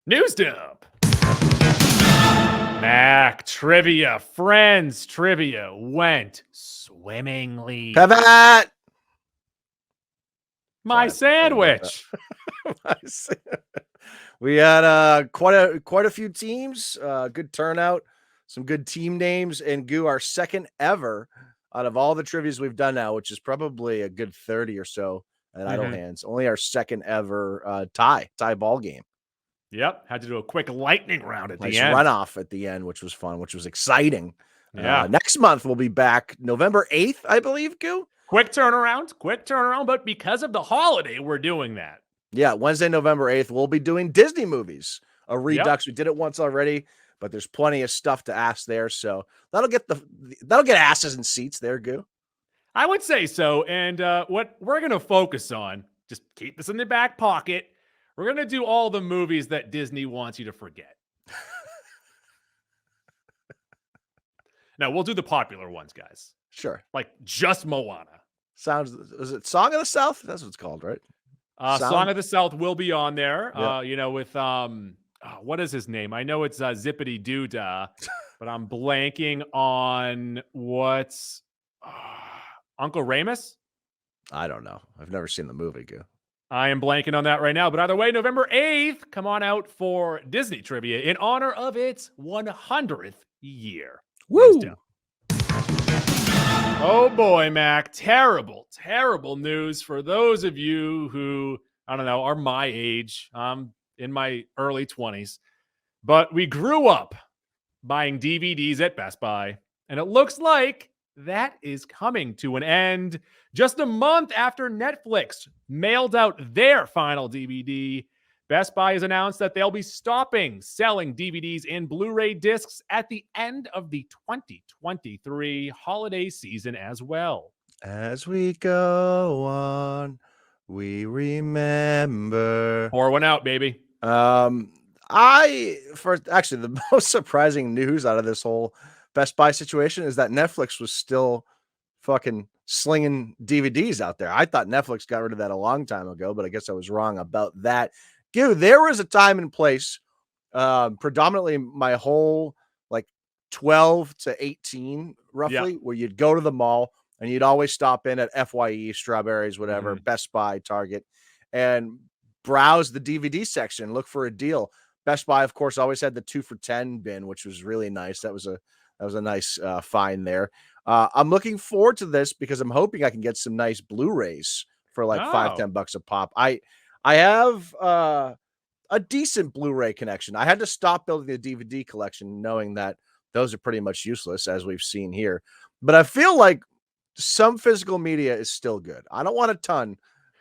News dump. Mac trivia, friends trivia went swimmingly. Pivot. My sandwich. We had quite a few teams, good turnout, some good team names, and Goo, our second ever out of all the trivias we've done now, which is probably a good 30 or so at Idle Hands. Only our second ever tie ball game. Yep, had to do a quick lightning round at Nice the end. runoff at the end, which was fun, which was exciting. Yeah. Next month we'll be back November 8th, I believe, Goo. Quick turnaround, but because of the holiday, we're doing that. Yeah, Wednesday, November 8th, we'll be doing Disney movies, a redux. Yep. We did it once already, but there's plenty of stuff to ask there. So that'll get asses and seats there, Goo. I would say so. And what we're going to focus on, just keep this in the back pocket. We're going to do all the movies that Disney wants you to forget. Now, we'll do the popular ones, guys. Sure. Like just Moana. Is it Song of the South? That's what it's called, right? Song of the South will be on there. Yeah. With what is his name? I know it's Zippity Doo-Dah, but I'm blanking on what's Uncle Remus? I don't know. I've never seen the movie, Goo. I am blanking on that right now. But either way, November 8th, come on out for Disney Trivia in honor of its 100th year. Woo! Oh boy, Mac. Terrible news for those of you who, I don't know, are my age. I'm in my early 20s. But we grew up buying DVDs at Best Buy. And it looks like that is coming to an end. Just a month after Netflix mailed out their final DVD, Best Buy has announced that they'll be stopping selling DVDs and Blu-ray discs at the end of the 2023 holiday season as well. As we go on, we remember. Pour one out, baby. The most surprising news out of this whole Best Buy situation is that Netflix was still fucking slinging DVDs out there. I thought Netflix got rid of that a long time ago, but I guess I was wrong about that. Dude, there was a time and place, predominantly my whole 12 to 18 roughly, where you'd go to the mall and you'd always stop in at FYE, Strawberries, whatever, Best Buy, Target, and browse the DVD section, look for a deal. Best Buy, of course, always had the 2 for $10 bin, which was really nice. That was a nice find there. I'm looking forward to this because I'm hoping I can get some nice Blu-rays for $5-10 a pop. I have a decent Blu-ray connection. I had to stop building the DVD collection knowing that those are pretty much useless, as we've seen here. But I feel like some physical media is still good. I don't want a ton.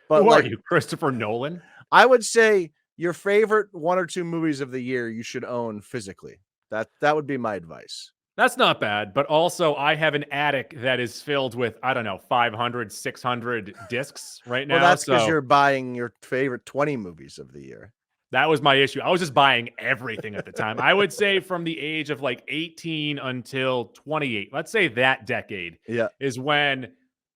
But who are you, Christopher Nolan? I would say your favorite 1 or 2 movies of the year you should own physically. That would be my advice. That's not bad, but also I have an attic that is filled with, I don't know, 500, 600 discs right now. Well, that's because you're buying your favorite 20 movies of the year. That was my issue. I was just buying everything at the time. I would say from the age of 18 until 28, let's say that decade is when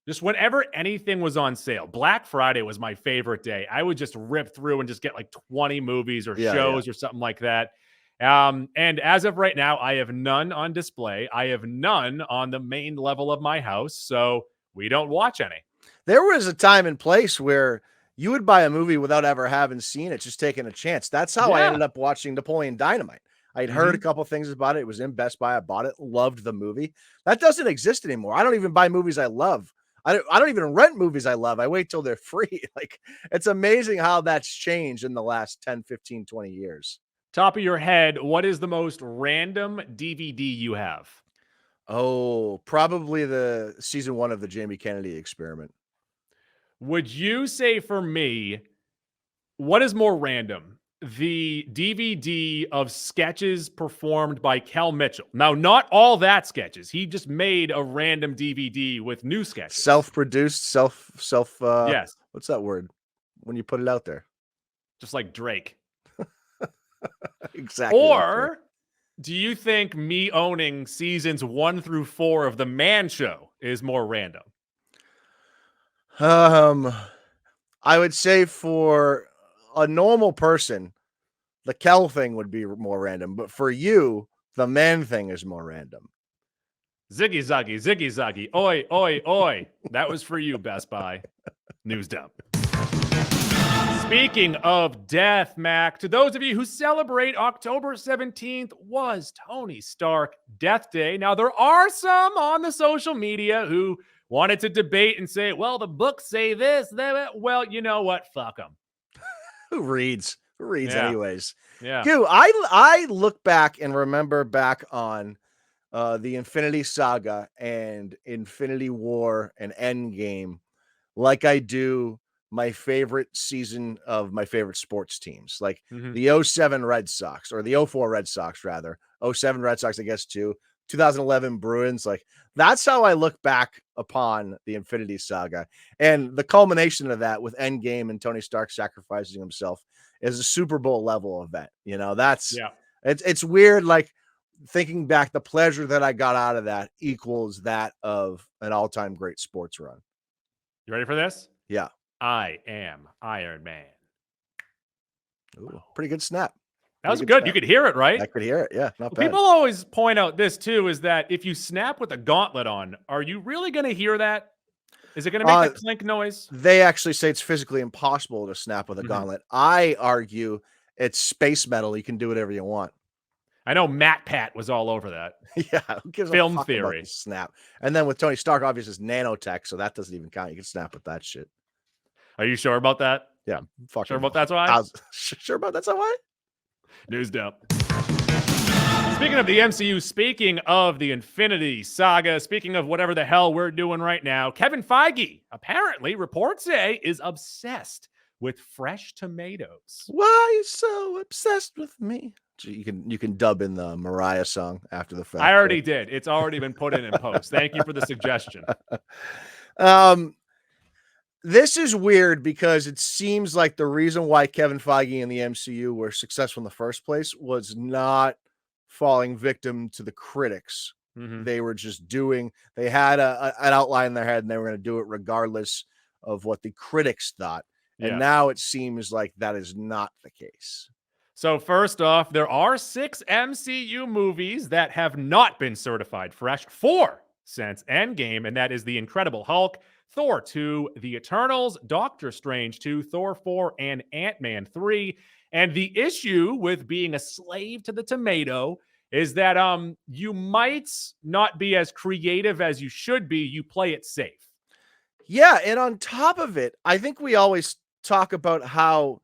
just whenever anything was on sale. Black Friday was my favorite day. I would just rip through and just get 20 movies or shows or something like that. And as of right now, I have none on display. I have none on the main level of my house. So we don't watch any. There was a time and place where you would buy a movie without ever having seen it, just taking a chance. That's how I ended up watching Napoleon Dynamite. I'd heard a couple things about it. It was in Best Buy. I bought it, loved the movie. That doesn't exist anymore. I don't even buy movies I love. I don't even rent movies I love. I wait till they're free. It's amazing how that's changed in the last 10, 15, 20 years. Top of your head, what is the most random DVD you have? Oh, probably the season 1 of the Jamie Kennedy Experiment. Would you say for me, what is more random? The DVD of sketches performed by Kel Mitchell. Now, not all that sketches. He just made a random DVD with new sketches. Self-produced, yes. What's that word? When you put it out there. Just like Drake. Exactly. Or do you think me owning seasons 1 through 4 of The Man Show is more random? I would say for a normal person, the Kel thing would be more random, but for you, the man thing is more random. Ziggy zaggy, ziggy zaggy, oi, oi, oi. That was for you, Best Buy. News dump. Speaking of death, Mac, to those of you who celebrate October 17th was Tony Stark Death Day. Now, there are some on the social media who wanted to debate and say, well, the books say this. Well, you know what? Fuck them. Who reads? Who reads Yeah. anyways? Yeah. Goo, I look back and remember back on the Infinity Saga and Infinity War and Endgame like I do my favorite season of my favorite sports teams, like the 07 Red Sox or the 04 Red Sox, rather. 07 Red Sox, I guess, too. 2011 Bruins. Like, that's how I look back upon the Infinity Saga. And the culmination of that with Endgame and Tony Stark sacrificing himself is a Super Bowl level event. You know, it's weird. Like, thinking back, the pleasure that I got out of that equals that of an all-time great sports run. You ready for this? Yeah. I am Iron Man. Ooh, pretty good snap. That was good. You could hear it, right? I could hear it. Yeah, not bad. People always point out this too, is that if you snap with a gauntlet on, are you really going to hear that? Is it going to make that clink noise? They actually say it's physically impossible to snap with a gauntlet. I argue it's space metal. You can do whatever you want. I know Matt Pat was all over that. Yeah, who gives Film a fuck theory. about the snap? And then with Tony Stark, obviously, it's nanotech, so that doesn't even count. You can snap with that shit. Are you sure about that? Yeah, fucking sure about that's why. Sure about that's why. News dump. Speaking of the MCU, speaking of the Infinity Saga, speaking of whatever the hell we're doing right now, Kevin Feige apparently, reports say, is obsessed with fresh tomatoes. Why are you so obsessed with me? You can dub in the Mariah song after the fact. I already did. It's already been put in post. Thank you for the suggestion. This is weird because it seems like the reason why Kevin Feige and the MCU were successful in the first place was not falling victim to the critics. They were just they had an outline in their head and they were going to do it regardless of what the critics thought. And now it seems like that is not the case. So first off, there are 6 MCU movies that have not been certified fresh, 4 since Endgame, and that is The Incredible Hulk, Thor 2, The Eternals, Doctor Strange 2, Thor 4, and Ant-Man 3. And the issue with being a slave to the tomato is that you might not be as creative as you should be. You play it safe. Yeah, and on top of it, I think we always talk about how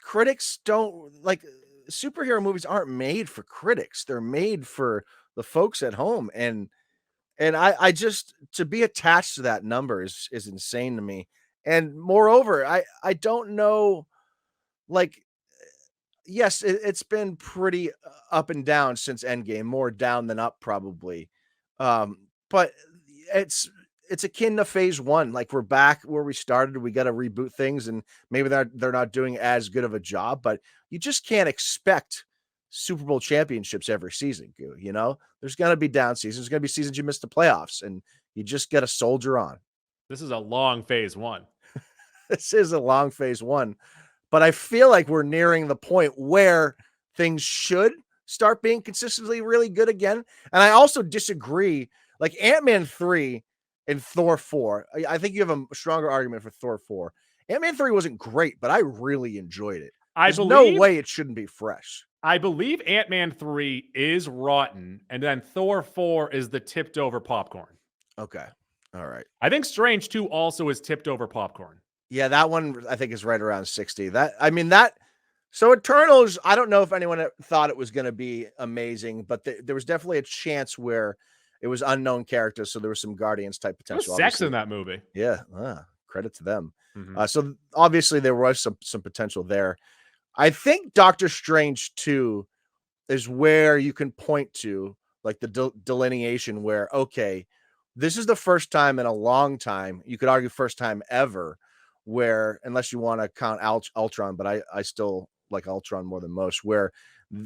critics don't like superhero movies aren't made for critics. They're made for the folks at home. And I just, to be attached to that number is insane to me. And moreover, I don't know, like, yes, it's been pretty up and down since Endgame, more down than up probably. But it's akin to phase 1. Like, we're back where we started. We got to reboot things, and maybe they're not doing as good of a job, but you just can't expect Super Bowl championships every season. You know, there's going to be down seasons. There's going to be seasons you miss the playoffs, and you just got to soldier on. This is a long phase 1. This is a long phase 1, but I feel like we're nearing the point where things should start being consistently really good again. And I also disagree. Like, Ant-Man 3 and Thor 4, I think you have a stronger argument for Thor 4. Ant-Man 3 wasn't great, but I really enjoyed it. There's no way it shouldn't be fresh. I believe Ant-Man 3 is rotten, and then Thor 4 is the tipped over popcorn. Okay. All right. I think Strange 2 also is tipped over popcorn. Yeah, that one I think is right around 60. So Eternals, I don't know if anyone thought it was going to be amazing, but there was definitely a chance where it was unknown characters, so there was some Guardians type potential. There's sex in that movie. Yeah, credit to them. So obviously there was some potential there. I think Doctor Strange 2 is where you can point to, like, the delineation where, okay, this is the first time in a long time, you could argue first time ever, where, unless you want to count Ultron, but I still like Ultron more than most, where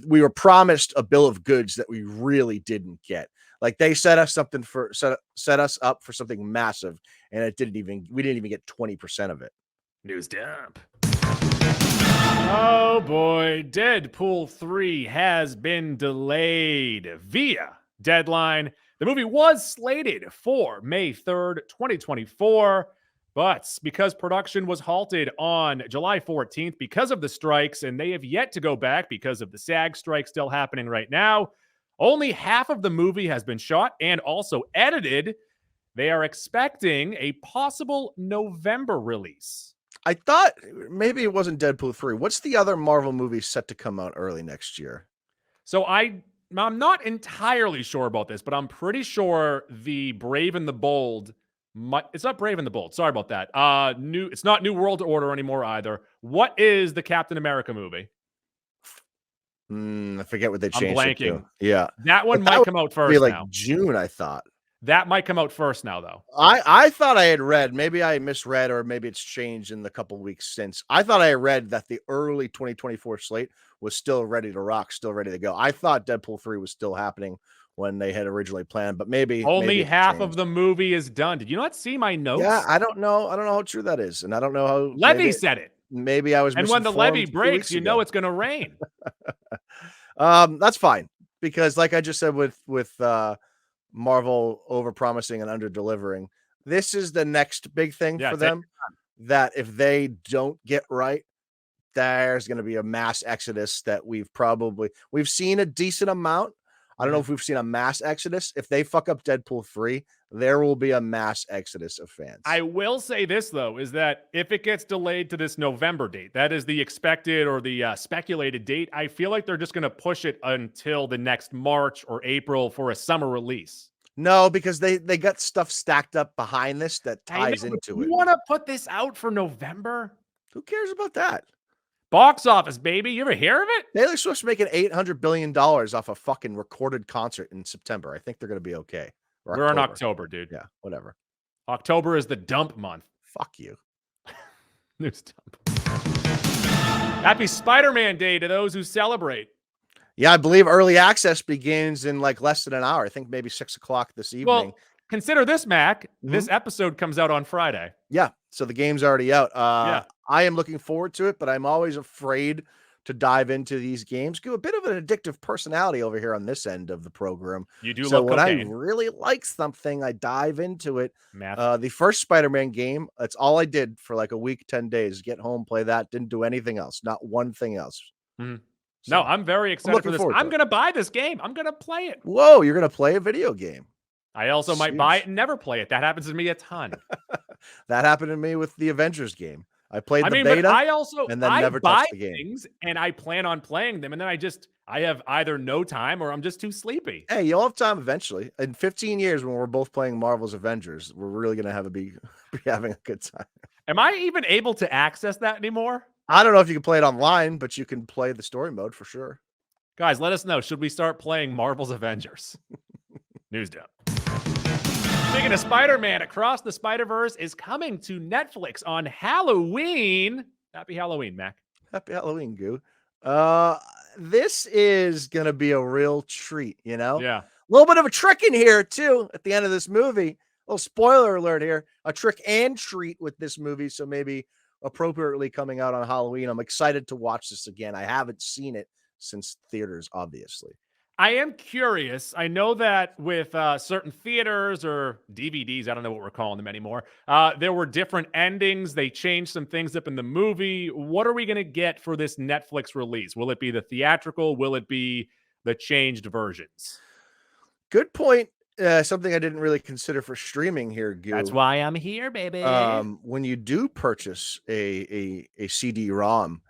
we were promised a bill of goods that we really didn't get. Like, they set us up for something massive, and we didn't even get 20% of it. News dump. Oh boy, Deadpool 3 has been delayed via deadline. The movie was slated for May 3rd, 2024, but because production was halted on July 14th because of the strikes, and they have yet to go back because of the SAG strike still happening right now, only half of the movie has been shot and also edited. They are expecting a possible November release. I thought maybe it wasn't Deadpool 3. What's the other Marvel movie set to come out early next year? So I'm not entirely sure about this, but I'm pretty sure the Brave and the Bold. It's not Brave and the Bold. Sorry about that. It's not New World Order anymore either. What is the Captain America movie? I forget what they I'm changed it to. blanking. Yeah, That one But might would come out be first like now. June, I thought. That might come out first now, though. I thought I had read, maybe I misread, or maybe it's changed in the couple weeks since. I thought I read that the early 2024 slate was still ready to rock, still ready to go. I thought Deadpool 3 was still happening when they had originally planned, but maybe Only it's half changed. of the movie is done. Did you not see my notes? Yeah, I don't know how true that is, and I don't know how Levy said it. Maybe I was And when the misinformed levee 2 breaks, weeks you ago. know it's going to rain. That's fine, because like I just said with Marvel overpromising and under-delivering, this is the next big thing Yeah, for take them, that if they don't get right, there's gonna be a mass exodus that we've seen a decent amount. I don't know if we've seen a mass exodus. If they fuck up Deadpool 3, there will be a mass exodus of fans. I will say this, though, is that if it gets delayed to this November date, that is the expected or the speculated date, I feel like they're just going to push it until the next March or April for a summer release. No, because they got stuff stacked up behind this that ties into it. You want to put this out for November? Who cares about that? Box office, baby. You ever hear of it? Taylor Swift's making $800 billion off a fucking recorded concert in September. I think they're going to be okay. We're in October, dude. Yeah, whatever. October is the dump month. Fuck you. News dump. Happy Spider-Man Day to those who celebrate. Yeah, I believe early access begins in like less than an hour. I think maybe 6 o'clock this evening. Well, consider this, Mac. This episode comes out on Friday. Yeah, so the game's already out. Yeah. I am looking forward to it, but I'm always afraid to dive into these games. A bit of an addictive personality over here on this end of the program. You do So love when cocaine. I really like something, I dive into it. Math. The first Spider-Man game, that's all I did for like a week, 10 days. Get home, play that. Didn't do anything else. Not one thing else. Mhm. So, No, I'm very excited for this. I'm going to buy this game. I'm going to play it. Whoa, you're going to play a video game. I also might buy it and never play it. That happens to me a ton. That happened to me with the Avengers game. I played the but beta and then never touched the game. Things and I plan on playing them, and then I have either no time or I'm just too sleepy. Hey, you'll have time eventually. In 15 years, when we're both playing Marvel's Avengers, we're really going to be having a good time. Am I even able to access that anymore? I don't know if you can play it online, but you can play the story mode for sure. Guys, let us know. Should we start playing Marvel's Avengers? News dump. Speaking of Spider-Man, Across the Spider-Verse is coming to Netflix on Halloween. Happy Halloween, Mac. Happy Halloween, Goo. This is going to be a real treat, you know? Yeah. A little bit of a trick in here, too, at the end of this movie. A little spoiler alert here. A trick and treat with this movie, so maybe appropriately coming out on Halloween. I'm excited to watch this again. I haven't seen it since theaters, obviously. I am curious. I know that with certain theaters or DVDs, I don't know what we're calling them anymore, there were different endings. They changed some things up in the movie. What are we going to get for this Netflix release? Will it be the theatrical? Will it be the changed versions? Good point. Something I didn't really consider for streaming here, Goo. That's why I'm here, baby. When you do purchase a CD-ROM,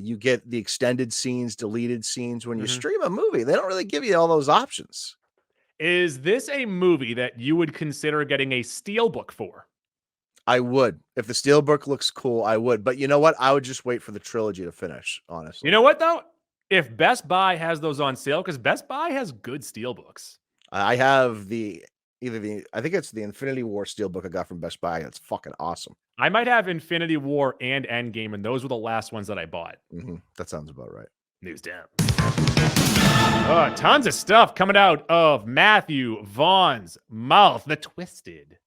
you get the extended scenes, deleted scenes. When you stream a movie, they don't really give you all those options. Is this a movie that you would consider getting a steelbook for? I would. If the steelbook looks cool, I would. But you know what? I would just wait for the trilogy to finish, honestly. You know what, though? If Best Buy has those on sale, because Best Buy has good steelbooks. I have I think it's the Infinity War steelbook I got from Best Buy. It's fucking awesome. I might have Infinity War and Endgame, and those were the last ones that I bought. That sounds about right. News down. Tons of stuff coming out of Matthew Vaughn's mouth. The twisted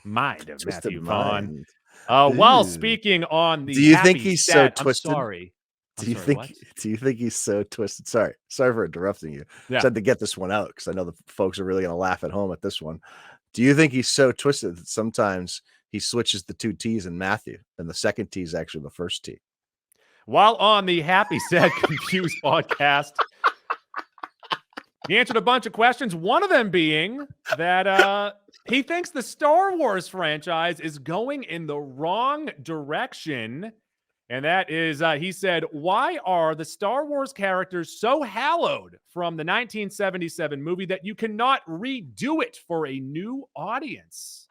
mind of Matthew Vaughn. While speaking on the Do you think he's so set, twisted? I'm sorry. I'm Do you sorry, think? what? Do you think he's so twisted? Sorry for interrupting you. Yeah. Just had to get this one out because I know the folks are really going to laugh at home at this one. Do you think he's so twisted that sometimes he switches the two T's in Matthew, and the second T is actually the first T? While on the Happy, Sad, Confused podcast, he answered a bunch of questions, one of them being that he thinks the Star Wars franchise is going in the wrong direction. And that is, he said, why are the Star Wars characters so hallowed from the 1977 movie that you cannot redo it for a new audience?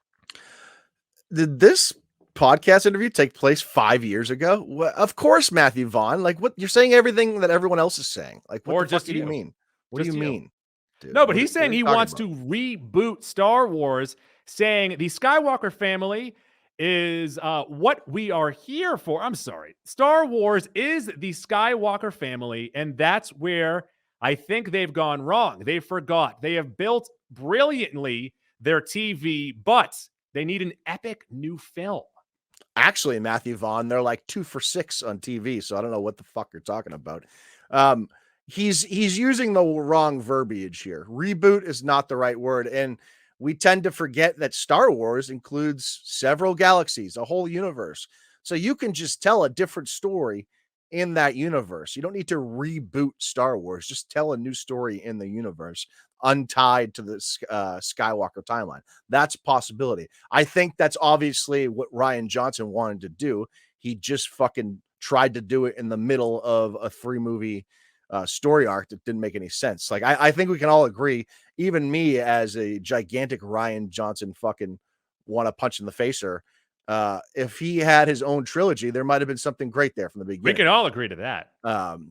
Did this podcast interview take place 5 years ago? Of course, Matthew Vaughn. Like, what you're saying, everything that everyone else is saying. Like, what Or the fuck just do you you. mean? What do you mean, dude? No, but What he's are saying you he talking wants about? to reboot Star Wars, saying the Skywalker family is what we are here for. I'm sorry. Star Wars is the Skywalker family, and that's where I think they've gone wrong. They forgot. They have built brilliantly their TV, but they need an epic new film. Actually, Matthew Vaughn, they're like 2 for 6 on TV, so I don't know what the fuck you're talking about. He's using the wrong verbiage here. Reboot is not the right word, and we tend to forget that Star Wars includes several galaxies, a whole universe. So you can just tell a different story in that universe. You don't need to reboot Star Wars. Just tell a new story in the universe, untied to the Skywalker timeline. That's a possibility. I think that's obviously what Rian Johnson wanted to do. He just fucking tried to do it in the middle of a 3-movie story arc that didn't make any sense. Like, I think we can all agree, even me as a gigantic Rian Johnson fucking want to punch in the facer, if he had his own trilogy, there might have been something great there from the beginning. We can all agree to that.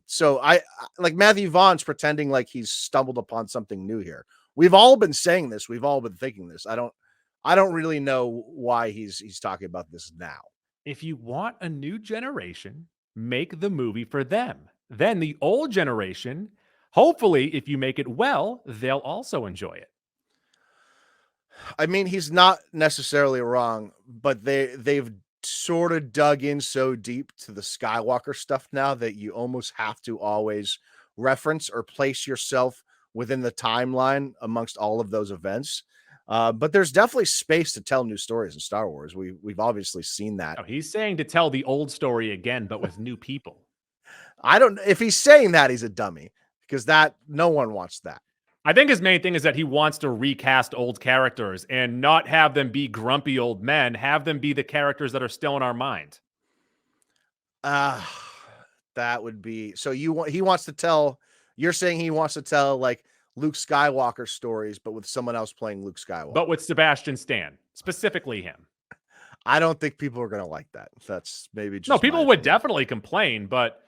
So I like Matthew Vaughn's pretending like he's stumbled upon something new here. We've all been saying this. We've all been thinking this. I don't really know why he's talking about this now. If you want a new generation, make the movie for them. Then the old generation, hopefully, if you make it well, they'll also enjoy it. I mean, he's not necessarily wrong, but they've sort of dug in so deep to the Skywalker stuff now that you almost have to always reference or place yourself within the timeline amongst all of those events. But there's definitely space to tell new stories in Star Wars. We've obviously seen that. Oh, he's saying to tell the old story again, but with new people. If he's saying that, he's a dummy, because that no one wants that. I think his main thing is that he wants to recast old characters and not have them be grumpy old men, have them be the characters that are still in our mind. That would be so he wants to tell, you're saying he wants to tell like Luke Skywalker stories, but with someone else playing Luke Skywalker. But with Sebastian Stan, specifically him. I don't think people are going to like that. That's maybe just no, people would definitely complain, but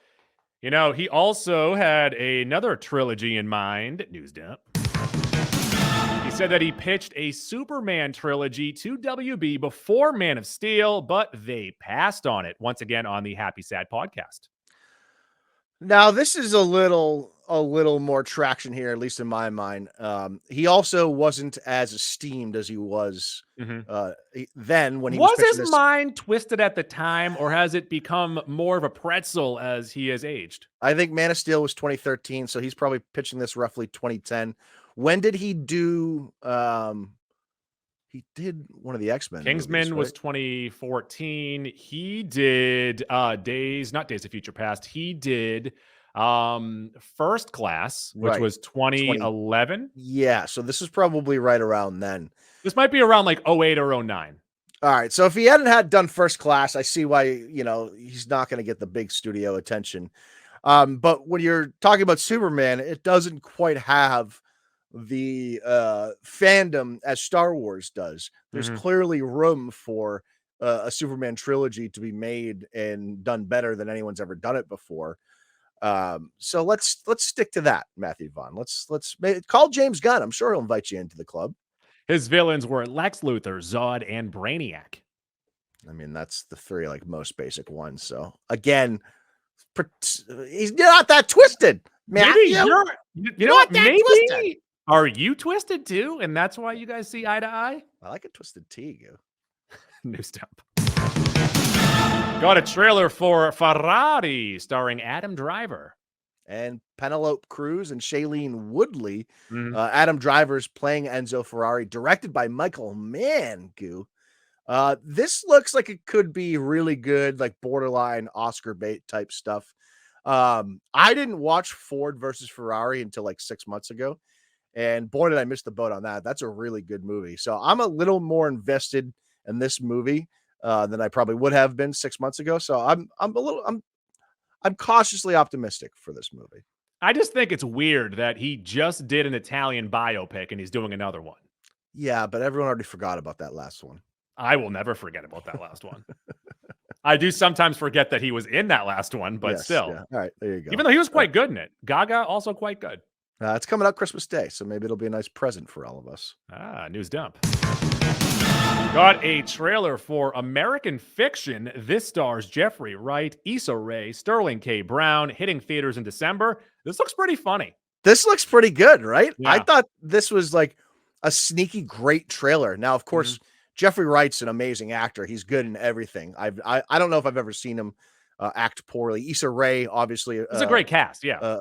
you know, he also had another trilogy in mind. News dump. He said that he pitched a Superman trilogy to WB before Man of Steel, but they passed on it. Once again on the Happy Sad podcast. Now, this is a little more traction here, at least in my mind. He also wasn't as esteemed as he was then when he was his mind twisted at the time, or has it become more of a pretzel as he has aged? I think Man of Steel was 2013, so he's probably pitching this roughly 2010. When did he do? He did one of the X-Men. Kingsman movies, right? was 2014. He did not Days of Future Past. He did First Class, which was 2011. Yeah, so this is probably right around then. This might be around like 08 or 09. All right, so if he hadn't done First Class, I see why, he's not going to get the big studio attention. But when you're talking about Superman, it doesn't quite have the fandom as Star Wars does. There's clearly room for a Superman trilogy to be made and done better than anyone's ever done it before. So let's stick to that, Matthew Vaughn. Let's call James Gunn. I'm sure he'll invite you into the club. His villains were Lex Luthor, Zod, and Brainiac. I mean, that's the 3 like most basic ones. So again, he's not that twisted. Maybe Matthew. you know what? Maybe twisted. Are you twisted too? And that's why you guys see eye to eye? I like a twisted tea, New stump. Got a trailer for Ferrari starring Adam Driver. And Penelope Cruz and Shailene Woodley. Mhm. Adam Driver's playing Enzo Ferrari, directed by Michael Mann. This looks like it could be really good, like borderline Oscar bait type stuff. I didn't watch Ford versus Ferrari until like 6 months ago, and boy, did I miss the boat on that. That's a really good movie. So I'm a little more invested in this movie than I probably would have been 6 months ago. So I'm cautiously optimistic for this movie. I just think it's weird that he just did an Italian biopic and he's doing another one. Yeah, but everyone already forgot about that last one. I will never forget about that last one. I do sometimes forget that he was in that last one, but Yes, still. yeah. All right, there you go. Even though he was quite good in it. Gaga, also quite good. It's coming out Christmas Day, so maybe it'll be a nice present for all of us. News dump. Got a trailer for American Fiction. This stars Jeffrey Wright, Issa Rae, Sterling K. Brown, hitting theaters in December. This looks pretty funny. This looks pretty good, right? Yeah. I thought this was like a sneaky great trailer. Now, of course, Jeffrey Wright's an amazing actor. He's good in everything. I don't know if I've ever seen him act poorly. Issa Rae, obviously, It's a great cast. Yeah.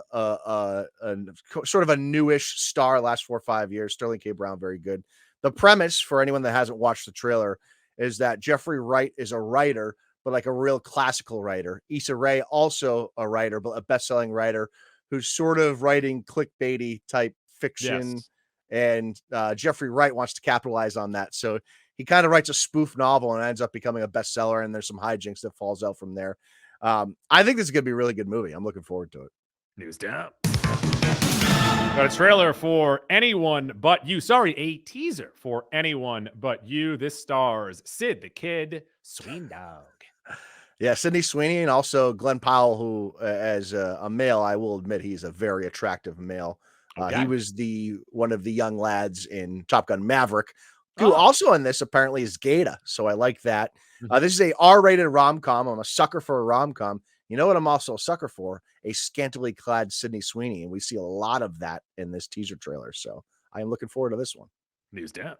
Sort of a newish star last 4 or 5 years. Sterling K. Brown, very good. The premise, for anyone that hasn't watched the trailer, is that Jeffrey Wright is a writer, but like a real classical writer. Issa Rae, also a writer, but a best-selling writer who's sort of writing clickbaity type fiction. Yes. And Jeffrey Wright wants to capitalize on that. So he kind of writes a spoof novel and ends up becoming a bestseller. And there's some hijinks that falls out from there. I think this is going to be a really good movie. I'm looking forward to it. News down. Got a trailer for Anyone But You. Sorry, a teaser for Anyone But You. This stars Sid the Kid, Sween Dog. Yeah, Sydney Sweeney and also Glenn Powell, who, as a male, I will admit he's a very attractive male. He was one of the young lads in Top Gun Maverick, who also in this apparently is Gata. So I like that. This is a R-rated rom-com. I'm a sucker for a rom-com. You know what I'm also a sucker for? A scantily clad Sydney Sweeney. And we see a lot of that in this teaser trailer. So I am looking forward to this one. News down.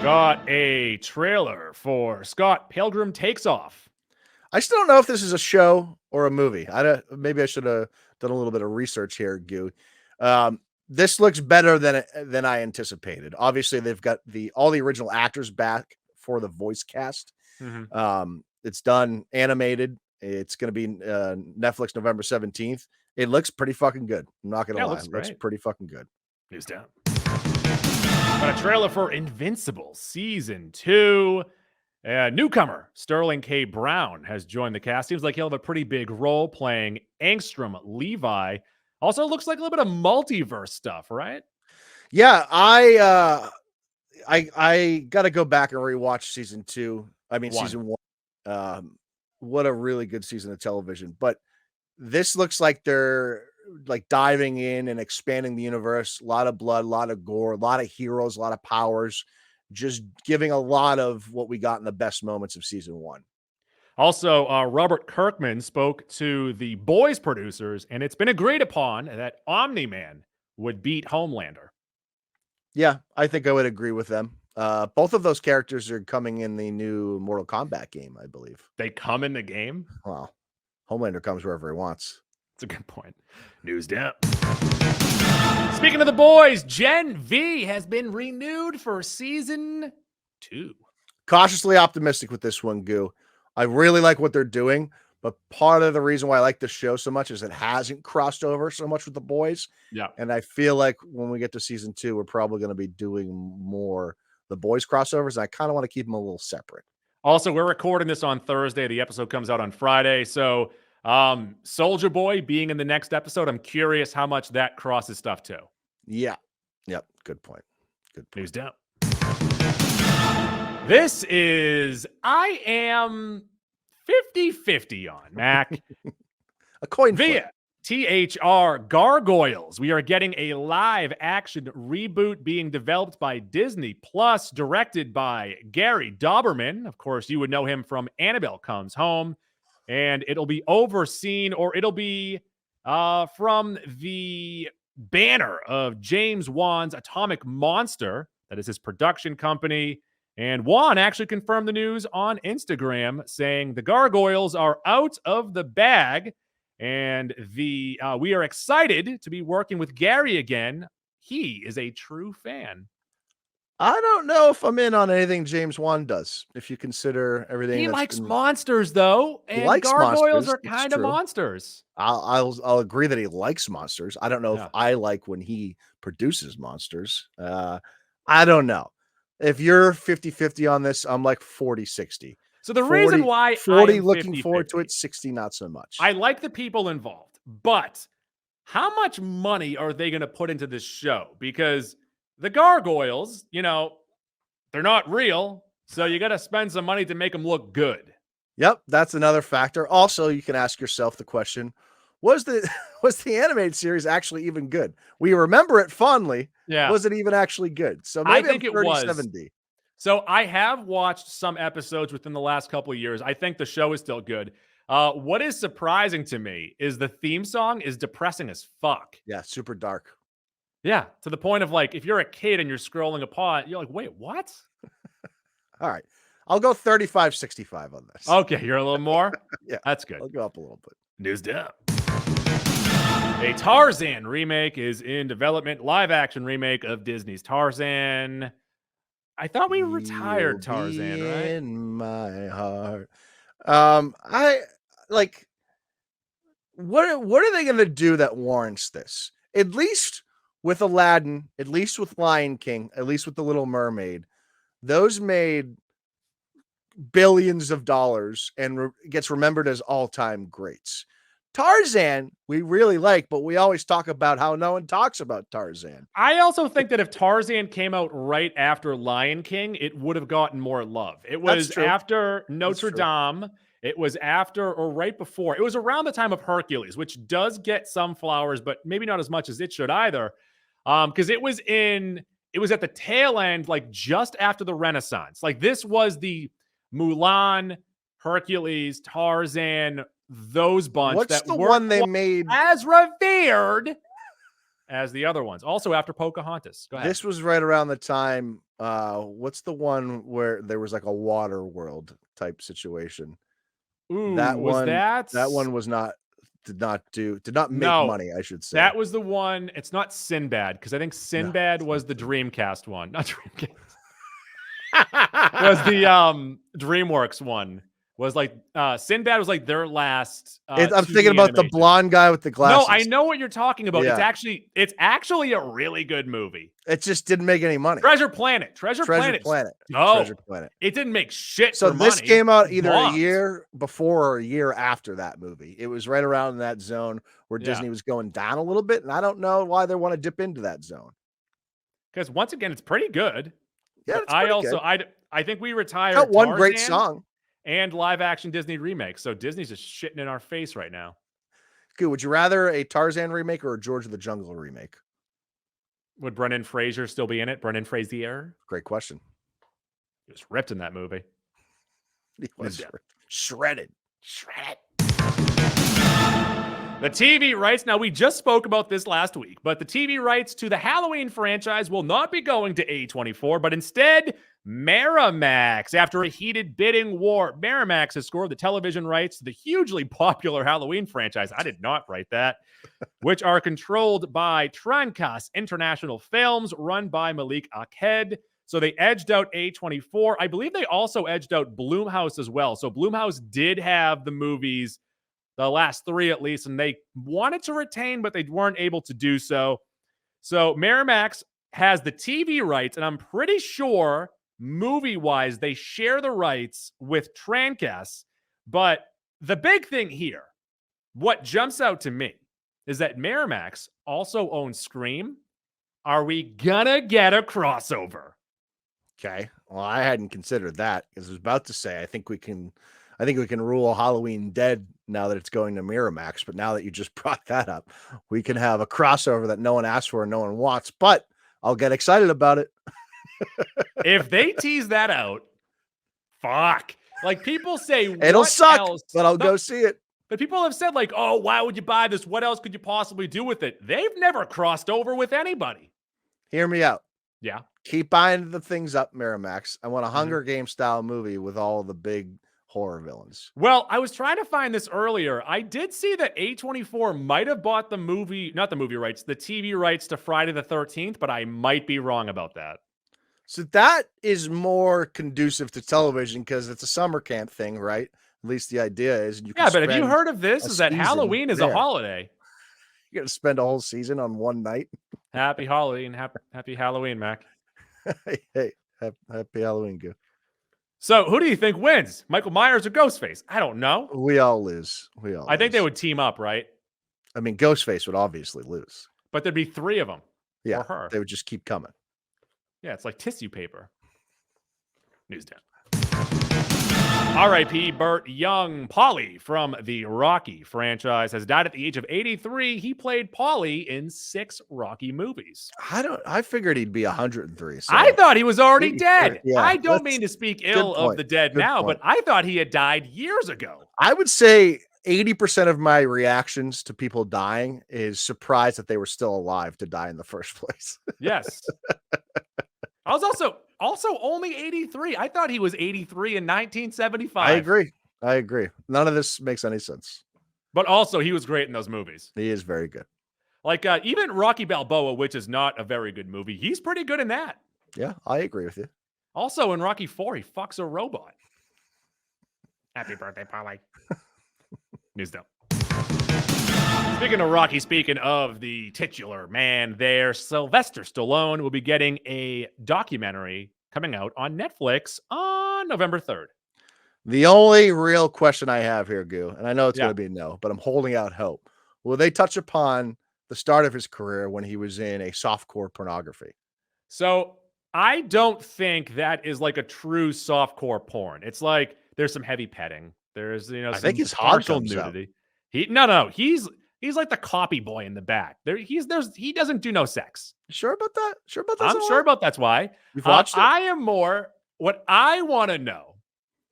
Got a trailer for Scott Pilgrim Takes Off. I still don't know if this is a show or a movie. Maybe I should have done a little bit of research here, Goo. This looks better than I anticipated. Obviously, they've got all the original actors back for the voice cast. It's done animated. It's going to be Netflix November 17th. It looks pretty fucking good. I'm not going to lie. It looks pretty fucking good. News down. Got a trailer for Invincible Season 2. Newcomer Sterling K. Brown has joined the cast. Seems like he'll have a pretty big role playing Angstrom Levi. Also looks like a little bit of multiverse stuff, right? Yeah, I got to go back and rewatch season 2. Season 1. What a really good season of television. But this looks like they're like diving in and expanding the universe. A lot of blood, a lot of gore, a lot of heroes, a lot of powers. Just giving a lot of what we got in the best moments of season 1. Also, Robert Kirkman spoke to the Boys producers, and it's been agreed upon that Omni-Man would beat Homelander. Yeah, I think I would agree with them. Both of those characters are coming in the new Mortal Kombat game, I believe. They come in the game? Well, Homelander comes wherever he wants. That's a good point. News down. Speaking of the boys, Gen V has been renewed for season 2. Cautiously optimistic with this one, Goo. I really like what they're doing, but part of the reason why I like the show so much is it hasn't crossed over so much with the boys. Yeah. And I feel like when we get to season 2, we're probably going to be doing more the boys crossovers. I kind of want to keep them a little separate. Also, we're recording this on Thursday. The episode comes out on Friday. So Soldier Boy being in the next episode, I'm curious how much that crosses stuff too. Yeah. Yep. Good point. Good point. News down. This is, I am 50-50 on, Mac. A coin via THR Gargoyles. We are getting a live action reboot being developed by Disney Plus, directed by Gary Dauberman. Of course, you would know him from Annabelle Comes Home. And it'll be overseen, or it'll be from the banner of James Wan's Atomic Monster. That is his production company. And Vaughn actually confirmed the news on Instagram, saying the Gargoyles are out of the bag, and we are excited to be working with Gary again. He is a true fan. I don't know if I'm in on anything James Wan does, if you consider everything He that's likes been. monsters, though, He and likes Gargoyles monsters. are It's kind of true. monsters. I'll agree that he likes monsters. I don't know if Yeah. I like when he produces monsters. I don't know. If you're 50-50 on this, I'm like 40-60. So the 40, reason why I 40 am looking forward to 50-50, it, 60 not so much. I like the people involved, but how much money are they going to put into this show? Because the Gargoyles, they're not real, so you got to spend some money to make them look good. Yep, that's another factor. Also, you can ask yourself the question, was the animated series actually even good? We remember it fondly. Yeah. Was it even actually good? So I maybe think I'm it was. 30-70. So I have watched some episodes within the last couple of years. I think the show is still good. What is surprising to me is the theme song is depressing as fuck. Yeah, super dark. Yeah, to the point of like, if you're a kid and you're scrolling upon, you're like, wait, what? All right. I'll go 35-65 on this. Okay, you're a little more? Yeah. That's good. I'll go up a little bit. News up. A Tarzan remake is in development. Live action remake of Disney's Tarzan. I thought we retired Tarzan, right? In my heart. I like. What are they going to do that warrants this? At least with Aladdin, at least with Lion King, at least with The Little Mermaid, those made billions of dollars and gets remembered as all-time greats. Tarzan, we really like, but we always talk about how no one talks about Tarzan. I also think that if Tarzan came out right after Lion King, it would have gotten more love. It was after Notre Dame. It was after or right before. It was around the time of Hercules, which does get some flowers, but maybe not as much as it should either. Because it was at the tail end, like just after the Renaissance. Like this was the Mulan, Hercules, Tarzan, those bunch. What's that the weren't one they made as revered as the other ones? Also after Pocahontas. Go ahead. This was right around the time. What's the one where there was like a water world type situation? Ooh, that one was not did not make money, I should say. That was the one. It's not Sinbad, because I think Sinbad was the Dreamcast one. Not Dreamcast. Was the DreamWorks one. Was like Sinbad was like their last. I'm thinking about the blonde guy with the glasses. No, I know what you're talking about. Yeah. It's actually a really good movie. It just didn't make any money. Treasure Planet. No, Treasure Planet. It didn't make shit. So this came out either a year before or a year after that movie. It was right around that zone where Disney was going down a little bit, and I don't know why they want to dip into that zone. Because once again, it's pretty good. Yeah, I think we retired. Got one great song. And live action Disney remake. So Disney's just shitting in our face right now. Good. Would you rather a Tarzan remake or a George of the Jungle remake? Would Brendan Fraser still be in it? Brendan Fraser? Great question. He was ripped in that movie. He was shredded. The TV rights. Now, we just spoke about this last week, but the TV rights to the Halloween franchise will not be going to A24, but instead Miramax. After a heated bidding war, Miramax has scored the television rights to the hugely popular Halloween franchise. I did not write that. Which are controlled by Trancas International Films, run by Malik Akhed. So they edged out A24. I believe they also edged out Blumhouse as well. So Blumhouse did have the movies, the last three at least, and they wanted to retain, but they weren't able to do so. So Miramax has the TV rights, and I'm pretty sure movie-wise they share the rights with Trancas. But the big thing here, what jumps out to me, is that Miramax also owns Scream. Are we gonna get a crossover? Okay. Well, I hadn't considered that, because I was about to say I think we can rule Halloween dead now that it's going to Miramax. But now that you just brought that up, we can have a crossover that no one asked for and no one wants. But I'll get excited about it. If they tease that out, fuck. Like people say, it'll suck, but I'll go see it. But people have said, like, oh, why would you buy this? What else could you possibly do with it? They've never crossed over with anybody. Hear me out. Yeah. Keep buying the things up, Miramax. I want a Mhm. Hunger Game style movie with all the big horror villains. Well, I was trying to find this earlier. I did see that A24 might have bought the movie, not the movie rights, the TV rights to Friday the 13th, but I might be wrong about that. So that is more conducive to television because it's a summer camp thing, right? At least the idea is you can Yeah, but have you spend heard of this? a Is that season Halloween is a there. holiday. You're going to spend a whole season on one night. Happy Halloween. Happy Halloween, Mac. Hey, happy Halloween, Goo. So who do you think wins? Michael Myers or Ghostface? I don't know. We all lose. I think they would team up, right? I mean, Ghostface would obviously lose. But there'd be 3 of them. Yeah, or her. they would just keep coming. Yeah, it's like tissue paper. News down. R.I.P. Burt Young. Paulie from the Rocky franchise has died at the age of 83. He played Paulie in 6 Rocky movies. I figured he'd be 103. So. I thought he was already dead. Yeah, I don't mean to speak ill of the dead now, but I thought he had died years ago. I would say 80% of my reactions to people dying is surprised that they were still alive to die in the first place. Yes. I was also only 83. I thought he was 83 in 1975. I agree. None of this makes any sense. But also, he was great in those movies. He is very good. Like even Rocky Balboa, which is not a very good movie, he's pretty good in that. Yeah, I agree with you. Also, in Rocky 4, he fucks a robot. Happy birthday, Paulie. News down. Speaking of Rocky, speaking of the titular man there, Sylvester Stallone will be getting a documentary coming out on Netflix on November 3rd. The only real question I have here, Goo, and I know it's going to be no, but I'm holding out hope. Will they touch upon the start of his career when he was in a softcore pornography? So I don't think that is like a true softcore porn. It's like there's some heavy petting. There's I think his partial comes nudity. No. He's like the copy boy in the back. He doesn't do no sex. Sure about that? I'm sure about that's why. You've watched it? I am more. What I want to know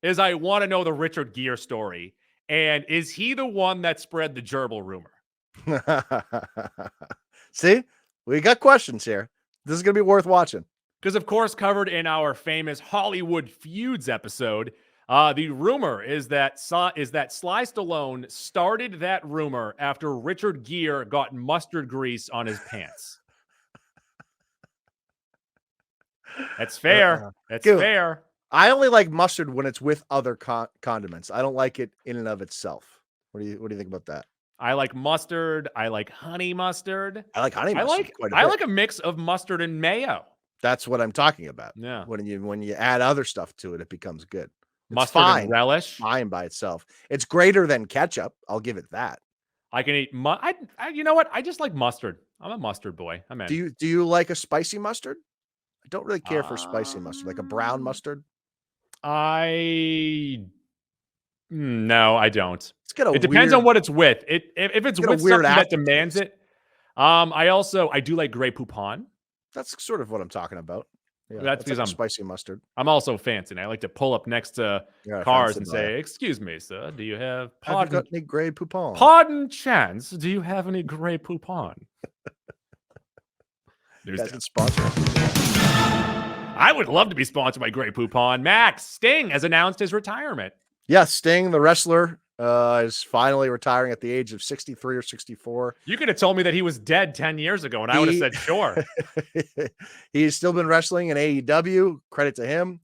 is I want to know the Richard Gere story. And is he the one that spread the gerbil rumor? See, we got questions here. This is going to be worth watching. Because, of course, covered in our famous Hollywood Feuds episode, the rumor is that Sly Stallone started that rumor after Richard Gere got mustard grease on his pants. That's fair. That's fair. I only like mustard when it's with other condiments. I don't like it in and of itself. What do you think about that? I like mustard. I like honey mustard. I like honey mustard. I like a mix of mustard and mayo. That's what I'm talking about. Yeah. When you add other stuff to it, it becomes good. It's mustard and relish. Fine by itself. It's greater than ketchup. I'll give it that. I can eat. You know what? I just like mustard. I'm a mustard boy. I'm in. Do you like a spicy mustard? I don't really care for spicy mustard, like a brown mustard. No, I don't. It depends on what it's with. If it's with something that demands it. I do like Grey Poupon. That's sort of what I'm talking about. Yeah, that's because like I'm spicy mustard. I'm also fancy. And I like to pull up next to cars and say, "Excuse me, sir, do you have any Grey Poupon? Pardon chance, do you have any Grey Poupon?" That's sponsored. I would love to be sponsored by Grey Poupon. Max, Sting has announced his retirement. Yeah, Sting, the wrestler, is finally retiring at the age of 63 or 64. You could have told me that he was dead 10 years ago, and I would have said, sure. He's still been wrestling in AEW. Credit to him.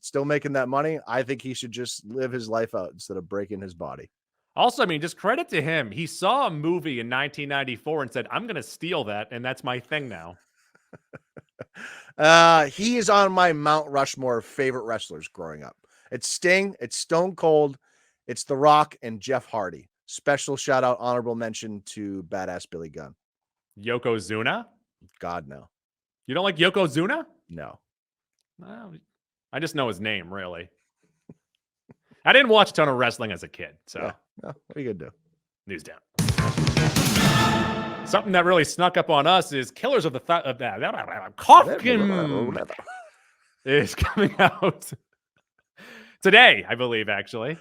Still making that money. I think he should just live his life out instead of breaking his body. Also, I mean, just credit to him. He saw a movie in 1994 and said, I'm going to steal that, and that's my thing now. He is on my Mount Rushmore of favorite wrestlers growing up. It's Sting, it's Stone Cold, it's The Rock, and Jeff Hardy. Special shout out, honorable mention to Badass Billy Gunn. Yokozuna? God, no. You don't like Yokozuna? No. Well, I just know his name, really. I didn't watch a ton of wrestling as a kid, so. Yeah. Well, what are you going to do? News down. Something that really snuck up on us is Killers of the Coffin is coming out today, I believe, actually.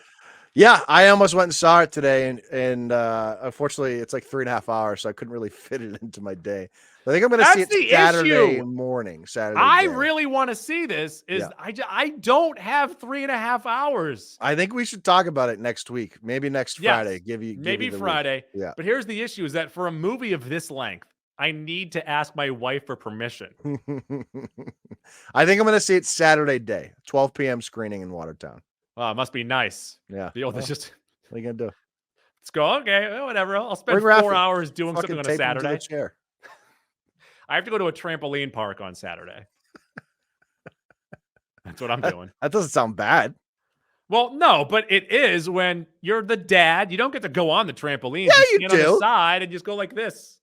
Yeah, I almost went and saw it today, and unfortunately, it's like 3.5 hours, so I couldn't really fit it into my day. I think I'm going to see That's it the Saturday issue. morning, Saturday I day. really want to see this. Yeah. I don't have 3.5 hours. I think we should talk about it next week, maybe next Friday. Yes, Give you maybe the week. Friday. Yeah. But here's the issue: is that for a movie of this length, I need to ask my wife for permission. I think I'm going to see it Saturday day, 12 p.m. screening in Watertown. Oh, it must be nice. Yeah. The old, Well, just what are you going to do? let's go. Okay, well, whatever. I'll spend Bring 4 Rafi. hours doing Fucking something on a tape him to the Saturday. chair. I have to go to a trampoline park on Saturday. That's what I'm doing. That doesn't sound bad. Well, no, but it is when you're the dad. You don't get to go on the trampoline. Yeah, you stand on the do. side and just go like this.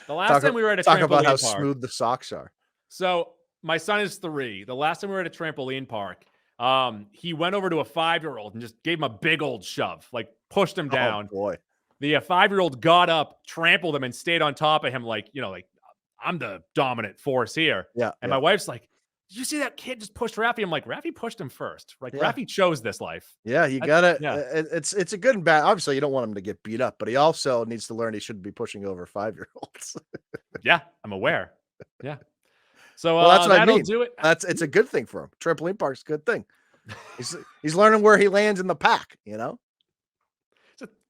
The last time we were at a Talk trampoline about how park. smooth the socks are. So my son is 3. The last time we were at a trampoline park, he went over to a 5-year-old and just gave him a big old shove, like pushed him down. Oh boy. The 5-year-old got up, trampled him, and stayed on top of him, like, like I'm the dominant force here. Yeah. And my wife's like, "Did you see that kid just pushed Rafi?" I'm like, Rafi pushed him first. Like, Rafi chose this life. Yeah, you gotta. Yeah. It's a good and bad. Obviously, you don't want him to get beat up, but he also needs to learn he shouldn't be pushing over 5-year-olds. Yeah, I'm aware. Yeah. So Well, that's what I that'll mean. do it. It's a good thing for him. Trampoline park's a good thing. He's learning where he lands in the pack.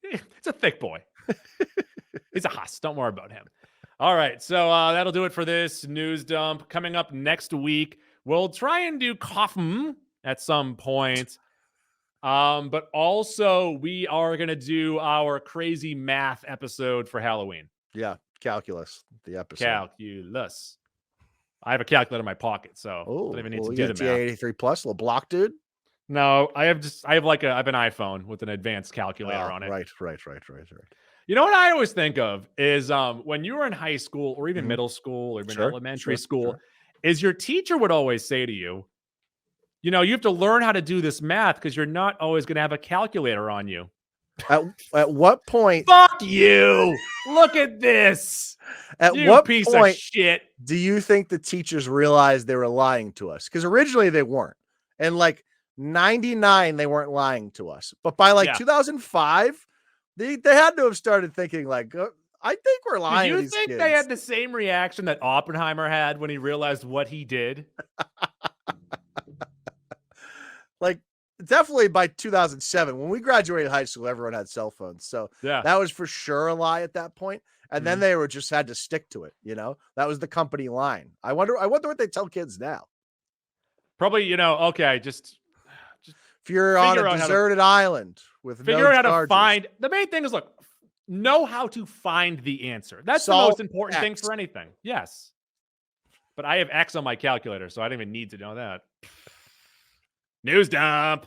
It's a thick boy. He's a huss. Don't worry about him. All right. So that'll do it for this news dump. Coming up next week, we'll try and do Coffin at some point. But also, we are going to do our crazy math episode for Halloween. Yeah, calculus, the episode. Calculus. I have a calculator in my pocket, so I don't even need to do the math. TA83 plus, little block dude. No, I have an iPhone with an advanced calculator on it. Right. You know what I always think of is when you were in high school or even middle school or even Sure, elementary school, sure. is your teacher would always say to you, you have to learn how to do this math because you're not always going to have a calculator on you. At what point? Fuck you! Look at this. At You what piece point of shit. do you think the teachers realized they were lying to us? Because originally they weren't, and like 99 they weren't lying to us, but by 2005 they had to have started thinking like, I think we're lying. Do to you these think kids. they had the same reaction that Oppenheimer had when he realized what he did? Like, definitely by 2007, when we graduated high school, everyone had cell phones. So Yeah. that was for sure a lie at that point. And then they were just had to stick to it. That was the company line. I wonder what they tell kids now. Probably, okay, just if you're on a deserted island with figure out no how charges, to find. The main thing is, look, know how to find the answer. That's the Solve most important thing X. for anything. Yes. But I have X on my calculator, so I don't even need to know that. News dump.